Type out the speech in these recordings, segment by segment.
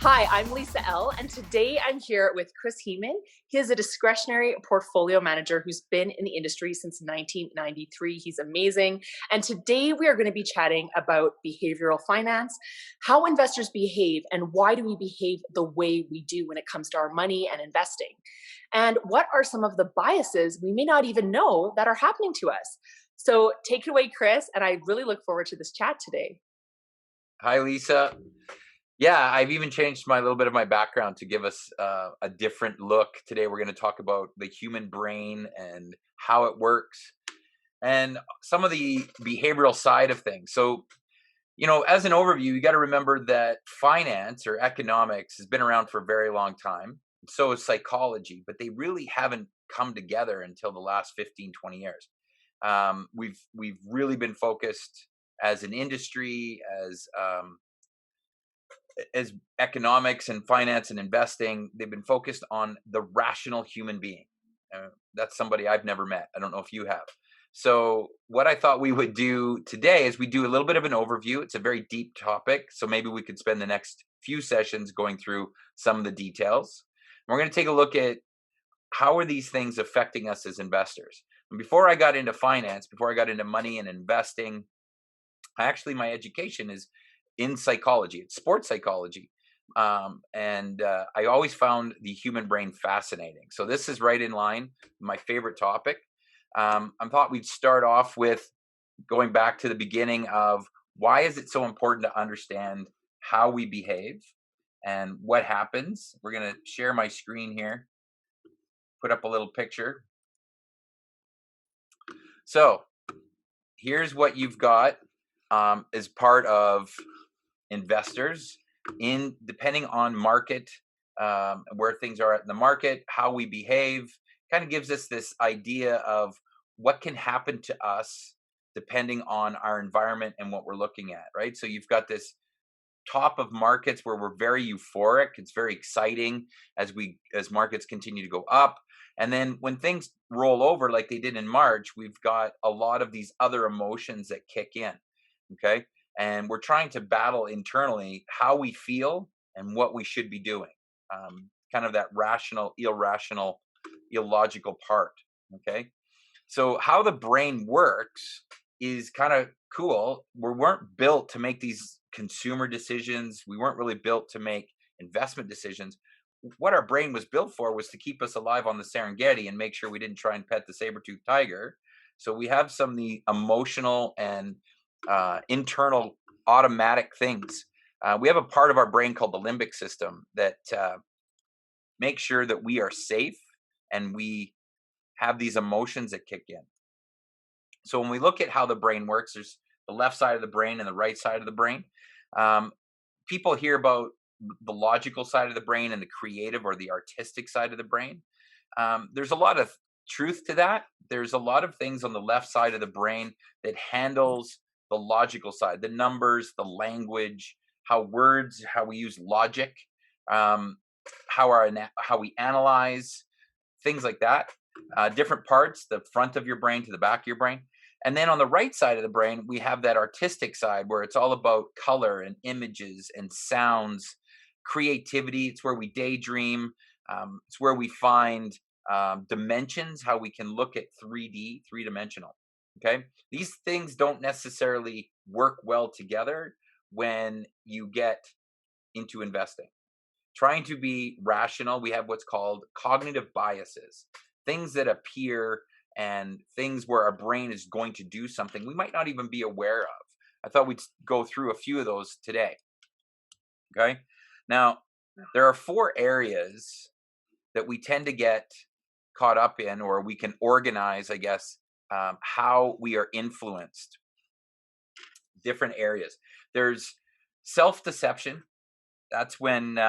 Hi, I'm Lisa Elle, and today I'm here with Chris Heaman. He is a discretionary portfolio manager who's been in the industry since 1993. He's amazing. And today we are going to be chatting about behavioral finance, how investors behave, and why do we behave the way we do when it comes to our money and investing? And what are some of the biases we may not even know that are happening to us? So take it away, Chris, and I really look forward to this chat today. Hi, Lisa. Yeah, I've even changed my little bit of my background to give us a different look. Today, we're going to talk about the human brain and how it works and some of the behavioral side of things. So, as an overview, you got to remember that finance or economics has been around for a very long time. So is psychology, but they really haven't come together until the last 15, 20 years. We've really been focused as an industry, as economics and finance and investing, they've been focused on the rational human being. That's somebody I've never met. I don't know if you have. So, what I thought we would do today is we do a little bit of an overview. It's a very deep topic. So, maybe we could spend the next few sessions going through some of the details. We're going to take a look at how are these things affecting us as investors. And before I got into finance, before I got into money and investing, my education is in psychology. It's sports psychology. And I always found the human brain fascinating. So this is right in line, my favorite topic. I thought we'd start off with going back to the beginning of why is it so important to understand how we behave and what happens. We're going to share my screen here, put up a little picture. So here's what you've got as part of investors in depending on market, where things are in the market, how we behave, kind of gives us this idea of what can happen to us depending on our environment and what we're looking at, right? So you've got this top of markets where we're very euphoric. It's very exciting as markets continue to go up. And then when things roll over like they did in March, we've got a lot of these other emotions that kick in. Okay. And we're trying to battle internally how we feel and what we should be doing. Kind of that rational, irrational, illogical part. Okay. So how the brain works is kind of cool. We weren't built to make these consumer decisions. We weren't really built to make investment decisions. What our brain was built for was to keep us alive on the Serengeti and make sure we didn't try and pet the saber-toothed tiger. So we have some of the emotional and internal automatic things. We have a part of our brain called the limbic system that makes sure that we are safe and we have these emotions that kick in. So when we look at how the brain works, there's the left side of the brain and the right side of the brain. People hear about the logical side of the brain and the creative or the artistic side of the brain. There's a lot of truth to that. There's a lot of things on the left side of the brain that handles the logical side, the numbers, the language, how we use logic, how we analyze, things like that. Different parts, the front of your brain to the back of your brain. And then on the right side of the brain, we have that artistic side where it's all about color and images and sounds, creativity. It's where we daydream. It's where we find dimensions, how we can look at 3D, three-dimensional. Okay. These things don't necessarily work well together when you get into investing. Trying to be rational, we have what's called cognitive biases, things that appear and things where our brain is going to do something we might not even be aware of. I thought we'd go through a few of those today. Okay. Now, there are 4 areas that we tend to get caught up in, or we can organize, I guess, how we are influenced. Different areas. There's self-deception. That's when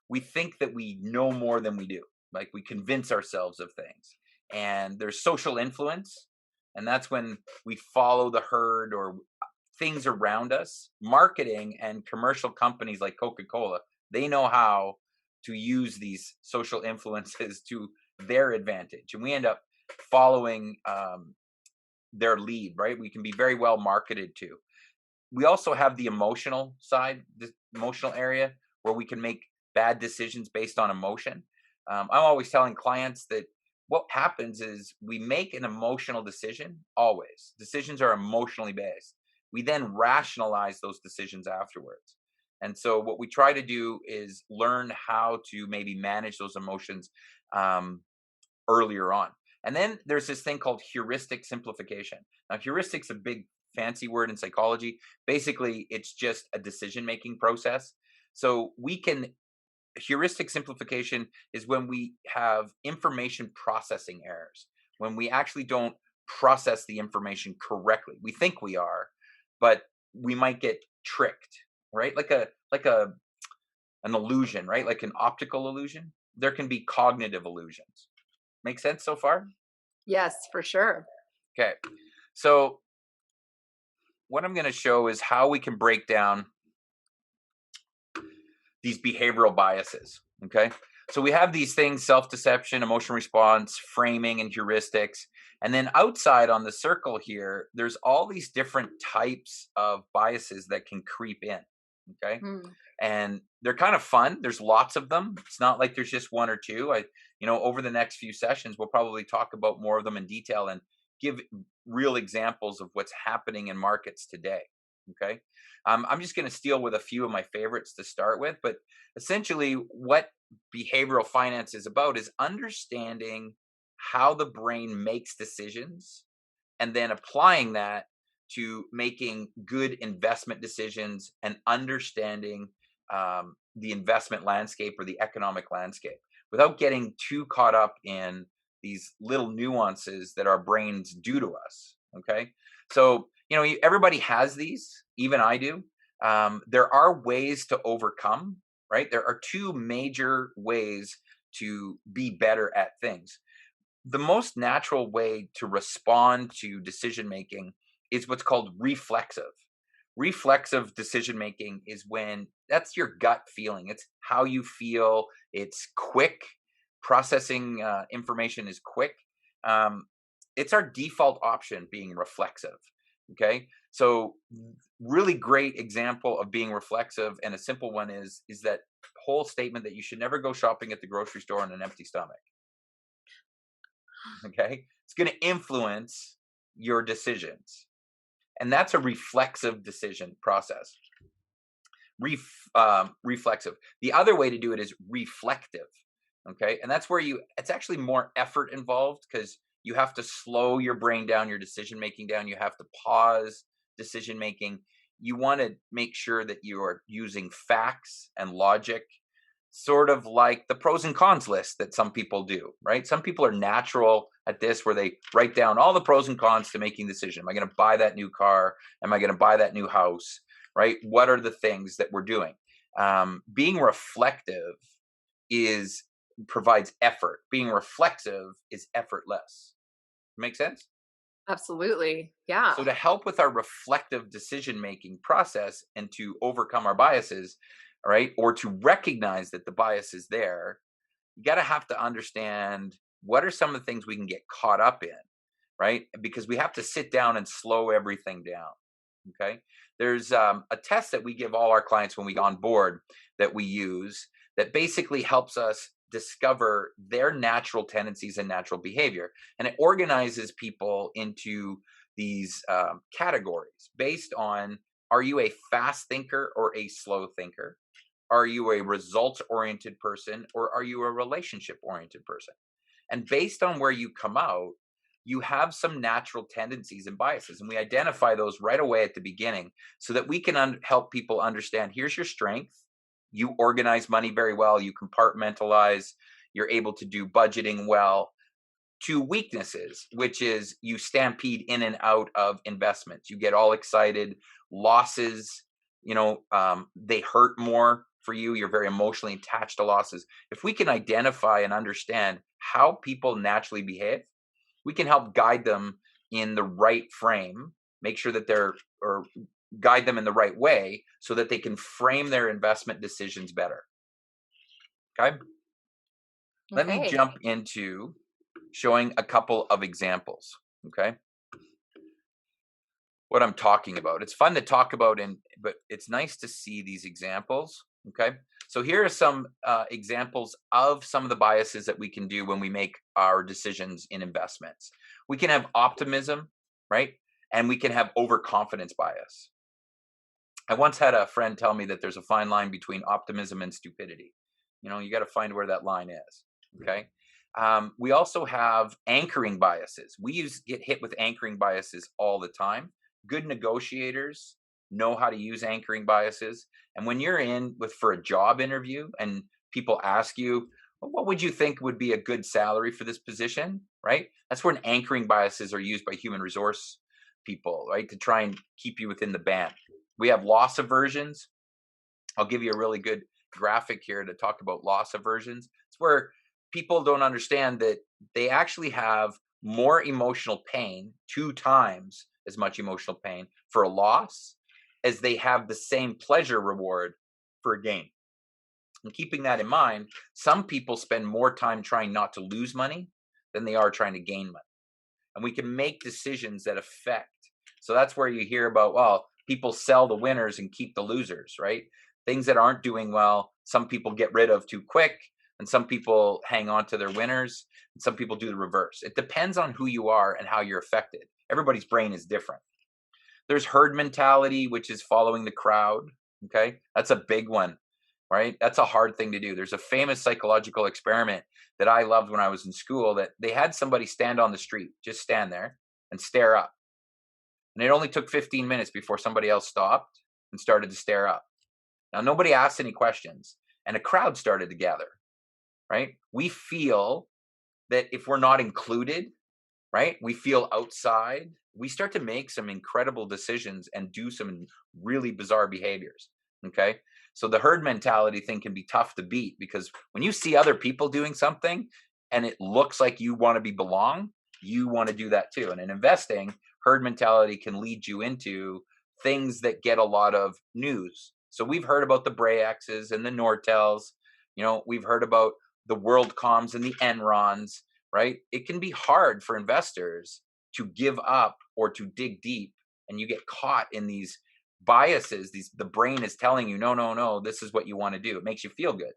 we think that we know more than we do. Like we convince ourselves of things. And there's social influence. And that's when we follow the herd or things around us. Marketing and commercial companies like Coca-Cola, they know how to use these social influences to their advantage. And we end up following their lead, right? We can be very well marketed to. We also have the emotional side, the emotional area, where we can make bad decisions based on emotion. I'm always telling clients that what happens is we make an emotional decision always. Decisions are emotionally based. We then rationalize those decisions afterwards. And so what we try to do is learn how to maybe manage those emotions um, earlier on. And then there's this thing called heuristic simplification. Now, heuristic's a big fancy word in psychology. Basically, it's just a decision making process. So we can heuristic simplification is when we have information processing errors, when we actually don't process the information correctly. We think we are, but we might get tricked, right? Like a an illusion, right? Like an optical illusion. There can be cognitive illusions. Make sense so far? Yes, for sure. Okay. So what I'm going to show is how we can break down these behavioral biases. Okay. So we have these things: self deception, emotional response, framing, and heuristics. And then outside on the circle here, there's all these different types of biases that can creep in. Okay. Mm. And they're kind of fun. There's lots of them. It's not like there's just one or two. Over the next few sessions, we'll probably talk about more of them in detail and give real examples of what's happening in markets today. Okay. I'm just going to steal with a few of my favorites to start with, but essentially, what behavioral finance is about is understanding how the brain makes decisions and then applying that to making good investment decisions and understanding the investment landscape or the economic landscape without getting too caught up in these little nuances that our brains do to us. Okay. So, everybody has these, even I do. There are ways to overcome, right? There are two major ways to be better at things. The most natural way to respond to decision making is what's called reflexive. Reflexive decision making is when that's your gut feeling. It's how you feel. It's quick. Processing information is quick. Um, it's our default option being reflexive. Okay. So really great example of being reflexive, and a simple one is that whole statement that you should never go shopping at the grocery store on an empty stomach. Okay. It's going to influence your decisions. And that's a reflexive decision process. Reflexive. The other way to do it is reflective. Okay. And that's where it's actually more effort involved because you have to slow your brain down, your decision making down. You have to pause decision making. You want to make sure that you are using facts and logic, sort of like the pros and cons list that some people do, right? Some people are natural at this where they write down all the pros and cons to making a decision. Am I going to buy that new car? Am I going to buy that new house? Right? What are the things that we're doing? Being reflective is provides effort. Being reflexive is effortless. Make sense? Absolutely. Yeah. So to help with our reflective decision making process and to overcome our biases, right, or to recognize that the bias is there, you got to have to understand what are some of the things we can get caught up in, right? Because we have to sit down and slow everything down. Okay. There's a test that we give all our clients when we go on board that we use that basically helps us discover their natural tendencies and natural behavior. And it organizes people into these categories based on: are you a fast thinker or a slow thinker? Are you a results oriented person or are you a relationship oriented person? And based on where you come out, you have some natural tendencies and biases. And we identify those right away at the beginning so that we can help people understand: here's your strength. You organize money very well. You compartmentalize. You're able to do budgeting well. To weaknesses, which is you stampede in and out of investments. You get all excited. Losses, they hurt more for you. You're very emotionally attached to losses. If we can identify and understand how people naturally behave, we can help guide them in the right frame, make sure that or guide them in the right way so that they can frame their investment decisions better. Okay. Let me Okay. jump into showing a couple of examples. Okay. What I'm talking about. It's fun to talk about, but it's nice to see these examples. Okay. So here are some examples of some of the biases that we can do when we make our decisions in investments. We can have optimism, right? And we can have overconfidence bias. I once had a friend tell me that there's a fine line between optimism and stupidity. You got to find where that line is. Okay. We also have anchoring biases. Get hit with anchoring biases all the time. Good negotiators know how to use anchoring biases. And when you're for a job interview and people ask you, "Well, what would you think would be a good salary for this position?" Right? That's when anchoring biases are used by human resource people, right? To try and keep you within the band. We have loss aversions. I'll give you a really good graphic here to talk about loss aversions. It's where people don't understand that they actually have more emotional pain, 2 times as much emotional pain for a loss as they have the same pleasure reward for a gain. And keeping that in mind, some people spend more time trying not to lose money than they are trying to gain money. And we can make decisions that affect. So that's where you hear about, well, people sell the winners and keep the losers, right? Things that aren't doing well, some people get rid of too quick, and some people hang on to their winners, and some people do the reverse. It depends on who you are and how you're affected. Everybody's brain is different. There's herd mentality, which is following the crowd. Okay. That's a big one, right? That's a hard thing to do. There's a famous psychological experiment that I loved when I was in school that they had somebody stand on the street, just stand there and stare up. And it only took 15 minutes before somebody else stopped and started to stare up. Now, nobody asked any questions and a crowd started to gather, right? We feel that if we're not included, right, we feel outside, we start to make some incredible decisions and do some really bizarre behaviors. Okay. So the herd mentality thing can be tough to beat because when you see other people doing something and it looks like you want to belong, you want to do that too. And in investing, herd mentality can lead you into things that get a lot of news. So we've heard about the Brayexes and the Nortels. We've heard about the WorldComs and the Enrons, right? It can be hard for investors to give up or to dig deep, and you get caught in these biases. The brain is telling you, no, no, no, this is what you want to do. It makes you feel good.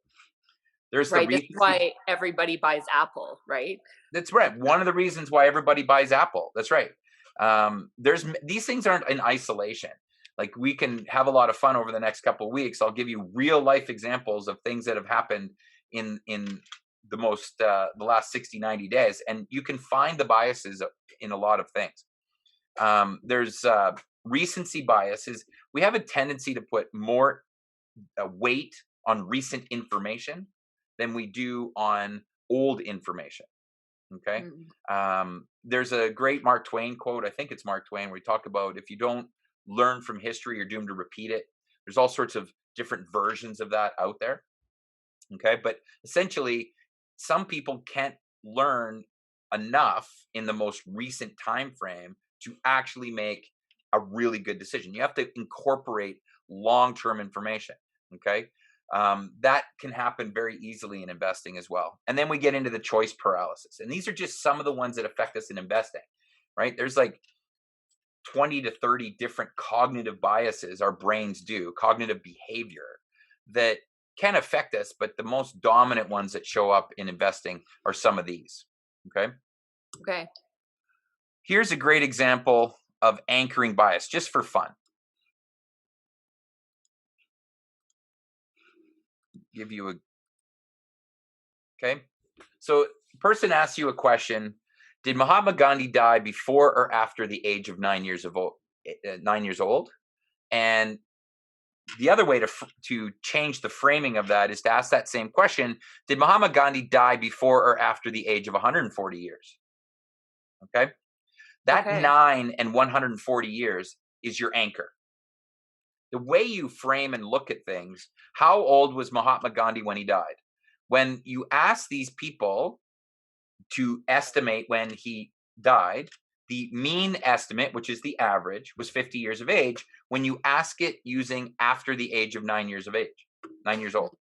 There's the Right. This is recency. why everybody buys Apple, right? That's right. One of the reasons why everybody buys Apple. That's right. There's These things aren't in isolation. Like we can have a lot of fun over the next couple of weeks. I'll give you real life examples of things that have happened in the last 60, 90 days, and you can find the biases in a lot of things. There's recency biases. We have a tendency to put more weight on recent information than we do on old information. Okay. There's a great Mark Twain quote. I think it's Mark Twain, where he talked about if you don't learn from history, you're doomed to repeat it. There's all sorts of different versions of that out there. Okay. But essentially, some people can't learn enough in the most recent time frame to actually make a really good decision. You have to incorporate long-term information. Okay. That can happen very easily in investing as well. And then we get into the choice paralysis. And these are just some of the ones that affect us in investing, right? There's like 20 to 30 different cognitive biases our brains do, cognitive behavior that can affect us, but the most dominant ones that show up in investing are some of these. Okay. Okay. Here's a great example of anchoring bias, just for fun. Give you a Okay. So, person asks you a question: did Mahatma Gandhi die before or after the age of 9 years of old? 9 years old. And the other way to change the framing of that is to ask that same question: did Mahatma Gandhi die before or after the age of 140 years? Okay. That Okay. 9 and 140 years is your anchor. The way you frame and look at things, how old was Mahatma Gandhi when he died? When you ask these people to estimate when he died, the mean estimate, which is the average, was 50 years of age when you ask it using after the age of 9 years of age, 9 years old.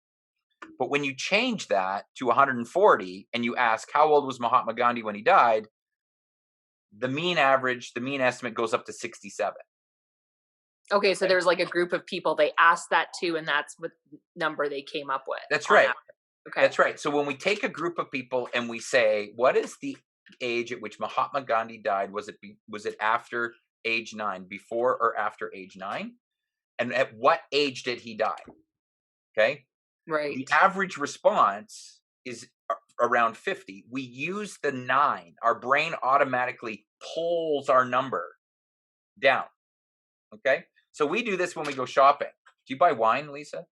But when you change that to 140 and you ask how old was Mahatma Gandhi when he died, the mean average, the mean estimate goes up to 67. Okay, so Okay. there's like a group of people they asked that to, and that's what number they came up with That's on right. average. Okay. That's right. So when we take a group of people and we say, what is the age at which Mahatma Gandhi died? Was it after age 9, before or after age 9? And at what age did he die? Okay. The Right. average response is around 50. We use the 9. Our brain automatically pulls our number down. Okay. So we do this when we go shopping. Do you buy wine, Lisa?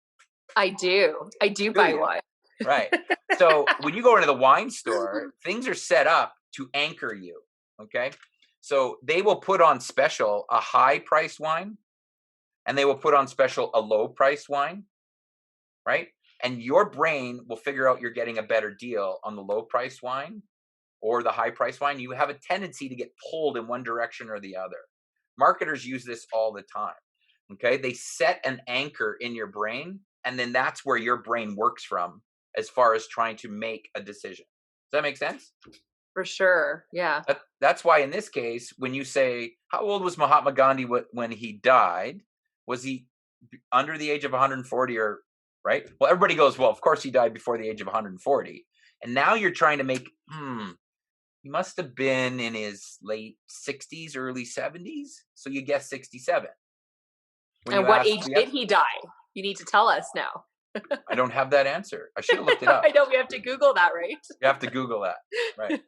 I do. I do Do buy you? one. Right. So when you go into the wine store, things are set up to anchor you. Okay. So they will put on special a high price wine, and they will put on special a low price wine. Right. And your brain will figure out you're getting a better deal on the low price wine or the high price wine. You have a tendency to get pulled in one direction or the other. Marketers use this all the time. Okay. They set an anchor in your brain, and then that's where your brain works from as far as trying to make a decision. Does that make sense? For sure. Yeah. That's why in this case, when you say, how old was Mahatma Gandhi when he died? Was he under the age of 140 or right? Well, everybody goes, well, of course he died before the age of 140. And now you're trying to make, he must have been in his late 60s, early 70s. So you guess 67. When And you what ask, age did he die? You need to tell us now. I don't have that answer. I should have looked it up. I know we have to Google that, right? You have to Google that. Right.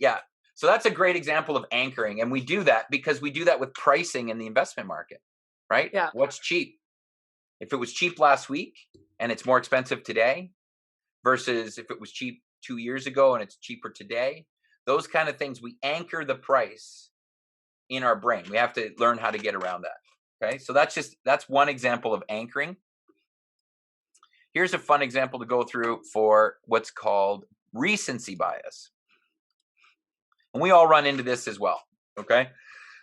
Yeah. So that's a great example of anchoring. And we do that because we do that with pricing in the investment market, right? Yeah. What's cheap? If it was cheap last week and it's more expensive today versus if it was cheap 2 years ago and it's cheaper today, those kind of things, we anchor the price in our brain. We have to learn how to get around that. Okay. So that's one example of anchoring. Here's a fun example to go through for what's called recency bias. And we all run into this as well. Okay.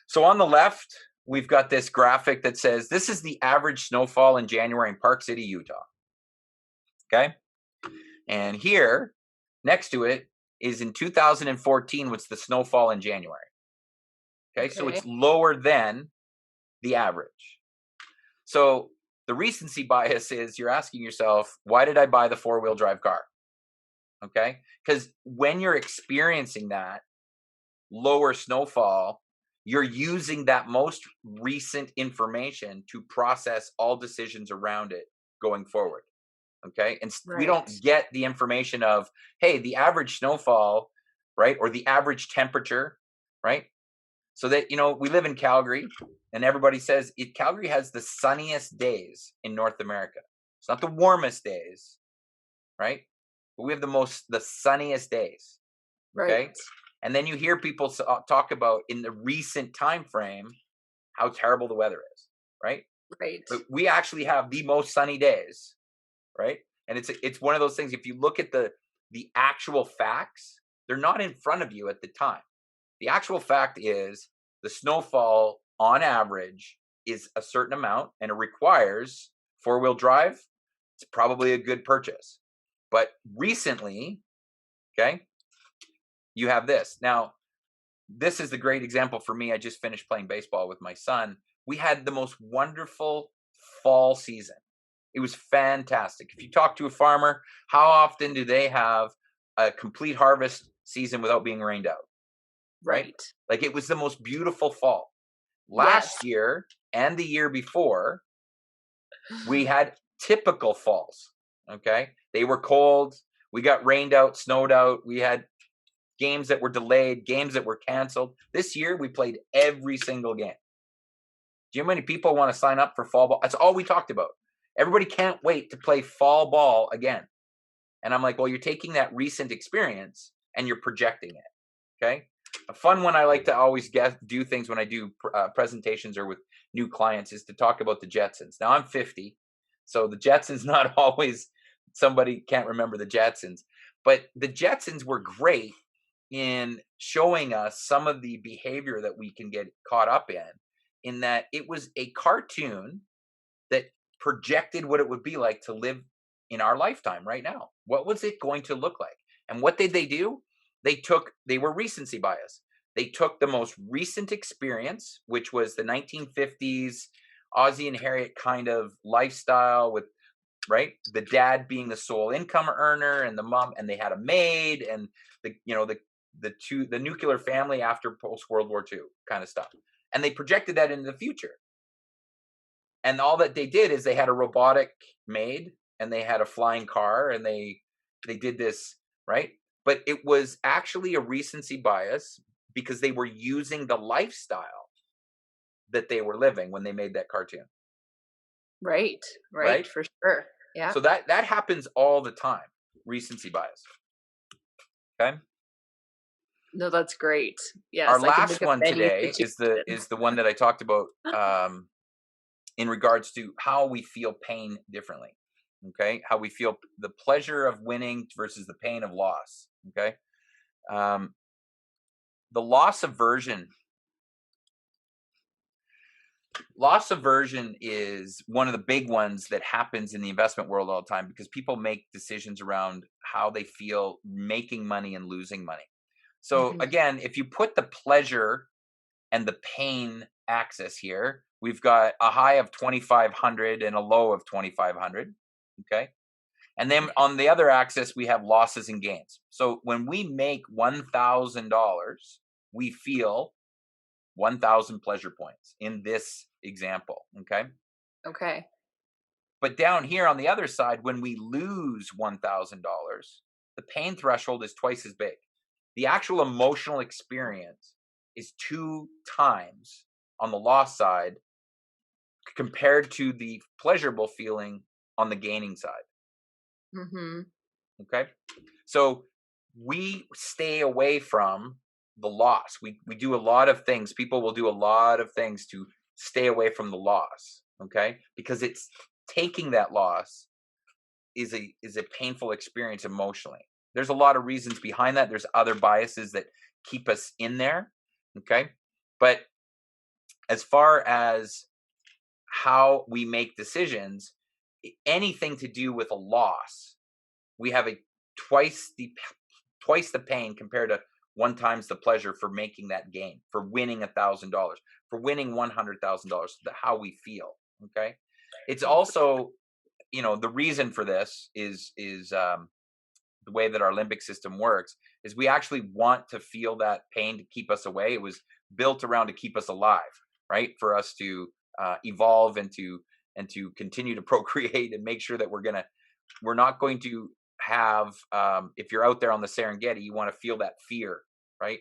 So on the left, we've got this graphic that says this is the average snowfall in January in Park City, Utah. Okay. And here next to it is in 2014, what's the snowfall in January. Okay. So Okay. it's lower than the average. So the recency bias is you're asking yourself, why did I buy the 4-wheel drive car? Okay. Because when you're experiencing that lower snowfall, you're using that most recent information to process all decisions around it going forward. Okay. And we Right. don't get the information of, hey, the average snowfall, right? Or the average temperature, right? So that, we live in Calgary and everybody says Calgary has the sunniest days in North America. It's not the warmest days, right? But we have the sunniest days. Okay. Right. And then you hear people talk about in the recent time frame how terrible the weather is, right? Right. But we actually have the most sunny days, right? And it's one of those things. If you look at the actual facts, they're not in front of you at the time. The actual fact is the snowfall on average is a certain amount, and it requires 4-wheel drive. It's probably a good purchase. But recently, okay, you have this. Now, this is the great example for me. I just finished playing baseball with my son. We had the most wonderful fall season. It was fantastic. If you talk to a farmer, how often do they have a complete harvest season without being rained out? Right? Right. Like it was the most beautiful fall. Yes. Last year and the year before, we had typical falls. Okay. They were cold. We got rained out, snowed out. We had games that were delayed, games that were canceled. This year, we played every single game. Do you know how many people want to sign up for fall ball? That's all we talked about. Everybody can't wait to play fall ball again. And I'm like, well, you're taking that recent experience and you're projecting it. Okay. A fun one I like to always do things when I do presentations or with new clients is to talk about the Jetsons. Now I'm 50, so the Jetsons not always somebody can't remember the Jetsons, but the Jetsons were great in showing us some of the behavior that we can get caught up in that it was a cartoon that projected what it would be like to live in our lifetime right now. What was it going to look like? And what did they do? They were recency bias. They took the most recent experience, which was the 1950s Ozzie and Harriet kind of lifestyle with, right, the dad being the sole income earner and the mom, and they had a maid, and the, the nuclear family after post World War II kind of stuff. And they projected that into the future. And all that they did is they had a robotic maid and they had a flying car, and they did this, right? But it was actually a recency bias because they were using the lifestyle that they were living when they made that cartoon, Right. Right. right? For sure. Yeah. So that happens all the time. Recency bias. Okay. No, that's great. Our Yes, I can last think of one many today is situations. the one that I talked about in regards to how we feel pain differently. Okay, how we feel the pleasure of winning versus the pain of loss. Okay, um, the loss aversion is one of the big ones that happens in the investment world all the time because people make decisions around how they feel making money and losing money. So Mhm. again, if you put the pleasure and the pain axis here, we've got a high of 2,500 and a low of 2,500. Okay. And then Okay. on the other axis, we have losses and gains. So when we make $1,000, we feel 1,000 pleasure points in this example. Okay. Okay. But down here on the other side, when we lose $1,000, the pain threshold is twice as big. The actual emotional experience is 2 times on the loss side compared to the pleasurable feeling on the gaining side. Mhm. Okay. So we stay away from the loss. We do a lot of things. People will do a lot of things to stay away from the loss. Okay. Because it's taking that loss is a painful experience emotionally. There's a lot of reasons behind that. There's other biases that keep us in there. Okay. But as far as how we make decisions, anything to do with a loss, we have a twice the twice the pain compared to 1 times the pleasure for making that gain, for winning $1,000, for winning $100,000. How we feel. Okay, it's Oh, for sure. also, the reason for this is the way that our limbic system works is we actually want to feel that pain to keep us away. It was built around to keep us alive, right? For us to evolve and to continue to procreate and make sure that we're not going to have, if you're out there on the Serengeti, you want to feel that fear, right?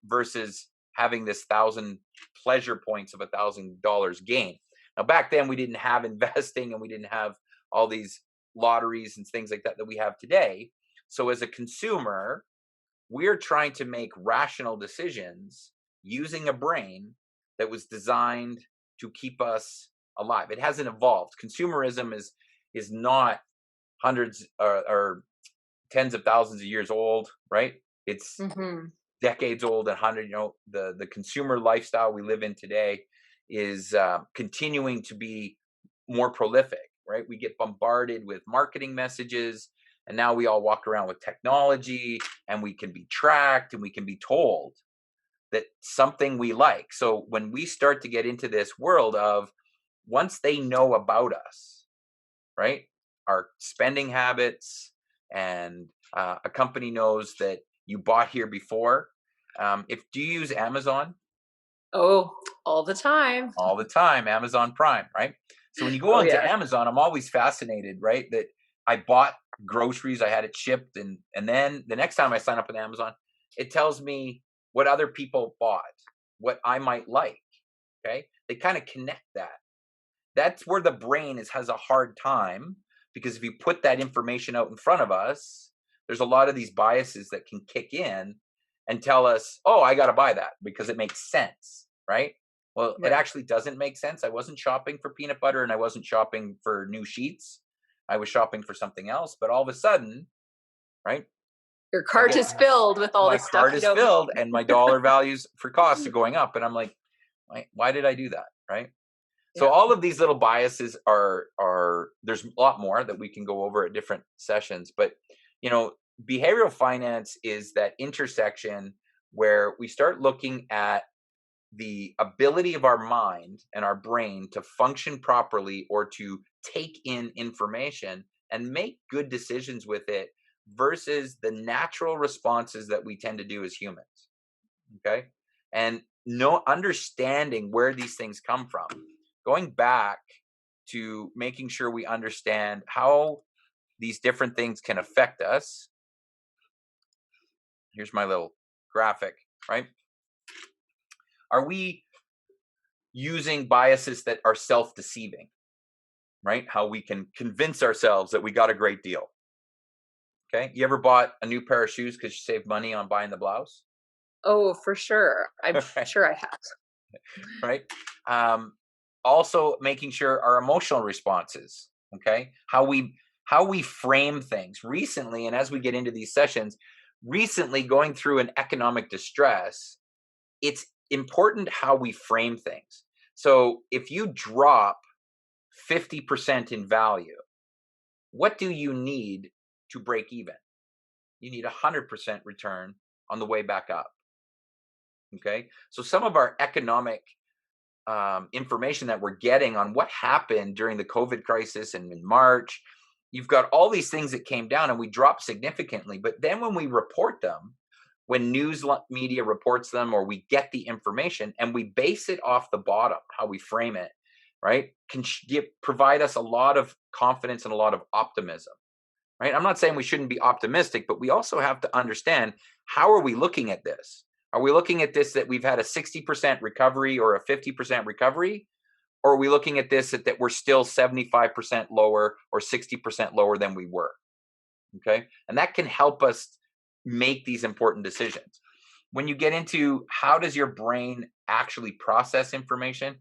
Versus having this 1,000 pleasure points of $1,000 gain. Now, back then we didn't have investing and we didn't have all these lotteries and things like that we have today. So as a consumer, we're trying to make rational decisions using a brain that was designed to keep us alive. It hasn't evolved. Consumerism is not hundreds or tens of thousands of years old, right? It's Mhm. decades old and hundred. The consumer lifestyle we live in today is continuing to be more prolific, right? We get bombarded with marketing messages, and now we all walk around with technology, and we can be tracked, and we can be told that something we like. So when we start to get into this world of, once they know about us, right? Our spending habits, and a company knows that you bought here before. If do you use Amazon? Oh, all the time. All the time, Amazon Prime, right? So when you go Oh, onto yes. Amazon, I'm always fascinated, right? That I bought groceries, I had it shipped, and then the next time I sign up on Amazon, it tells me what other people bought, what I might like. Okay, they kind of connect that. That's where the brain has a hard time, because if you put that information out in front of us, there's a lot of these biases that can kick in and tell us, oh, I got to buy that because it makes sense, right? Well, it Right. actually doesn't make sense. I wasn't shopping for peanut butter and I wasn't shopping for new sheets. I was shopping for something else. But all of a sudden, right, Your I cart get is filled with all my the stuff card you is don't filled need. and my dollar values for costs are going up. And I'm like, why did I do that? Right. So Yeah. all of these little biases are there's a lot more that we can go over at different sessions, but you know, behavioral finance is that intersection where we start looking at the ability of our mind and our brain to function properly or to take in information and make good decisions with it versus the natural responses that we tend to do as humans. Okay. And no understanding where these things come from, going back to making sure we understand how these different things can affect us. Here's my little graphic, right? Are we using biases that are self-deceiving, right? How we can convince ourselves that we got a great deal. Okay. You ever bought a new pair of shoes because you saved money on buying the blouse? Oh, for sure. I'm Right. sure I have. Right. Um, Also making sure our emotional responses, okay, how we frame things recently, and as we get into these sessions, recently going through an economic distress, it's important how we frame things. So if you drop 50% in value, what do you need to break even? You need 100% return on the way back up. Okay. So some of our economic information that we're getting on what happened during the COVID crisis and in March, you've got all these things that came down and we dropped significantly. But then when we report them, when news media reports them, or we get the information and we base it off the bottom, how we frame it, right, can provide us a lot of confidence and a lot of optimism. Right? I'm not saying we shouldn't be optimistic, but we also have to understand, how are we looking at this? Are we looking at this that we've had a 60% recovery or a 50% recovery? Or are we looking at this that we're still 75% lower or 60% lower than we were? Okay. And that can help us make these important decisions. When you get into how does your brain actually process information,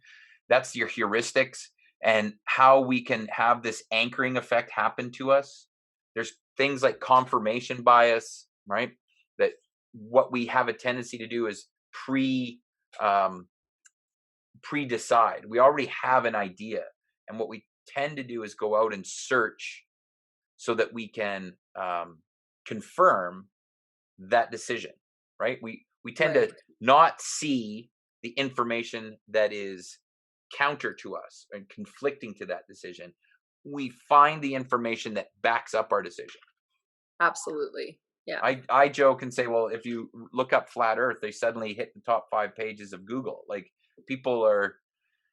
that's your heuristics and how we can have this anchoring effect happen to us. There's things like confirmation bias, right? That what we have a tendency to do is pre-decide. We already have an idea, and what we tend to do is go out and search so that we can confirm that decision, right? We tend Right. to not see the information that is counter to us and conflicting to that decision. We find the information that backs up our decision. Absolutely. Yeah. I joke and say, well, if you look up flat Earth, they suddenly hit the top 5 pages of Google. Like, people are,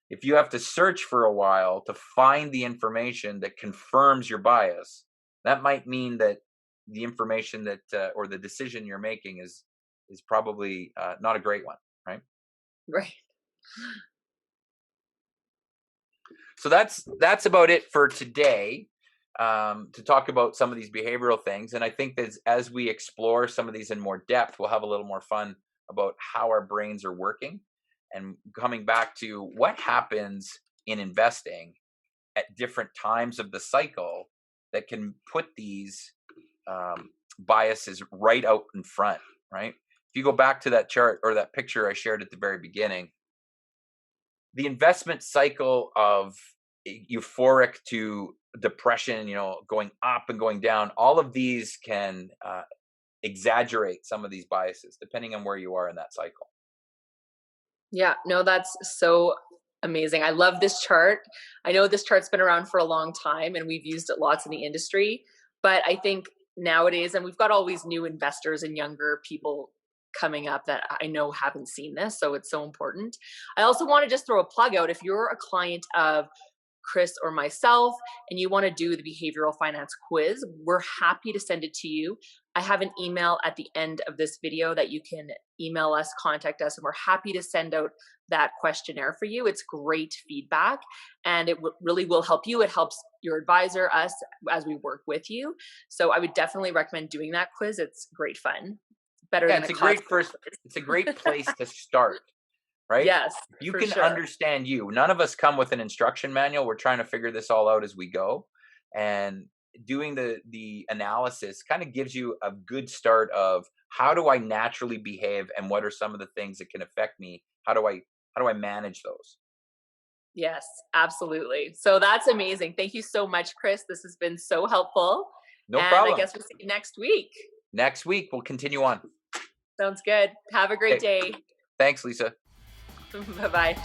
if you have to search for a while to find the information that confirms your bias, that might mean that the information that or the decision you're making is probably not a great one, right? Right. So that's about it for today, to talk about some of these behavioral things. And I think that as we explore some of these in more depth, we'll have a little more fun about how our brains are working and coming back to what happens in investing at different times of the cycle that can put these biases right out in front, right? If you go back to that chart or that picture I shared at the very beginning, the investment cycle of euphoric to depression, going up and going down, all of these can exaggerate some of these biases depending on where you are in that cycle. Yeah. No, that's so amazing. I love this chart. I know this chart's been around for a long time and we've used it lots in the industry, but I think nowadays, and we've got all these new investors and younger people coming up that I know haven't seen this, so it's so important. I also want to just throw a plug out. If you're a client of Chris or myself and you want to do the behavioral finance quiz, we're happy to send it to you. I have an email at the end of this video that you can email us, contact us, and we're happy to send out that questionnaire for you. It's great feedback and it really will help you. It helps your advisor, us, as we work with you. So I would definitely recommend doing that quiz. It's great fun. Better Yeah, than a cosmetic quiz. it's a great place to start, right? Yes, If you for can sure. understand you, none of us come with an instruction manual. We're trying to figure this all out as we go. And doing the analysis kind of gives you a good start of, how do I naturally behave and what are some of the things that can affect me? How do I manage those? Yes, absolutely. So that's amazing. Thank you so much, Chris. This has been so helpful. No And I problem. guess we'll see you next week. Next week we'll continue on. Sounds good. Have a great Okay. day. Thanks, Lisa. Bye-bye.